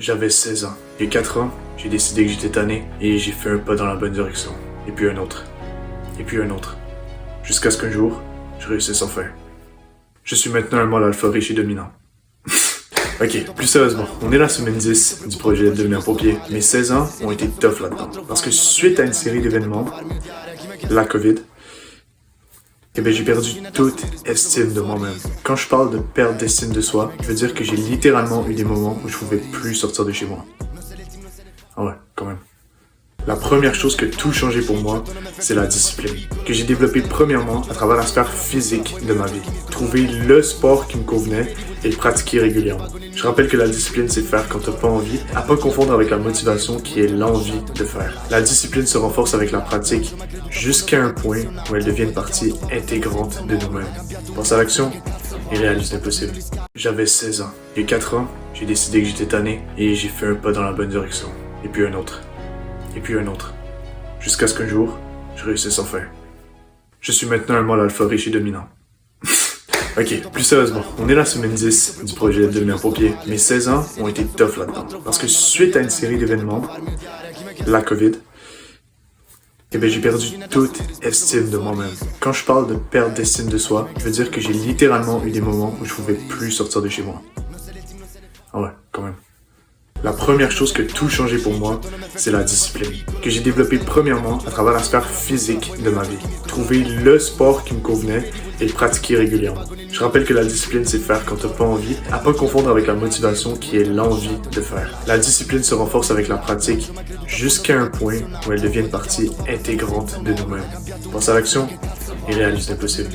J'avais 16 ans. Il y a 4 ans, j'ai décidé que j'étais tanné et j'ai fait un pas dans la bonne direction. Et puis un autre. Et puis un autre. Jusqu'à ce qu'un jour, je réussisse enfin. Je suis maintenant un mâle alpha riche et dominant. Ok, plus sérieusement, on est la semaine 10 du projet de devenir pompier. Mes 16 ans ont été tough là-dedans. Parce que suite à une série d'événements, la COVID, j'ai perdu toute estime de moi-même. Quand je parle de perte d'estime de soi, je veux dire que j'ai littéralement eu des moments où je pouvais plus sortir de chez moi. Ah ouais, quand même. La première chose qui a tout changé pour moi, c'est la discipline, que j'ai développée premièrement à travers la sphère physique de ma vie. Trouver le sport qui me convenait et le pratiquer régulièrement. Je rappelle que la discipline, c'est faire quand t'as pas envie, à pas confondre avec la motivation qui est l'envie de faire. La discipline se renforce avec la pratique, jusqu'à un point où elle devient une partie intégrante de nous-mêmes. Pense à l'action et réalise l'impossible. J'avais 16 ans. Il y a 4 ans, j'ai décidé que j'étais tanné et j'ai fait un pas dans la bonne direction. Et puis un autre. Et puis un autre. Jusqu'à ce qu'un jour, je réussisse enfin. Je suis maintenant un mâle alpha riche et dominant. Ok, plus sérieusement, on est la semaine 10 du projet de devenir pompier. Mes 16 ans ont été tough là-dedans. Parce que suite à une série d'événements, la COVID, j'ai perdu toute estime de moi-même. Quand je parle de perte d'estime de soi, je veux dire que j'ai littéralement eu des moments où je pouvais plus sortir de chez moi. Ah ouais, quand même. La première chose qui a tout changé pour moi, c'est la discipline, que j'ai développée premièrement à travers la sphère physique de ma vie. Trouver le sport qui me convenait et le pratiquer régulièrement. Je rappelle que la discipline, c'est faire quand t'as pas envie, à pas confondre avec la motivation qui est l'envie de faire. La discipline se renforce avec la pratique, jusqu'à un point où elle devient une partie intégrante de nous-mêmes. Pense à l'action et réalise l'impossible.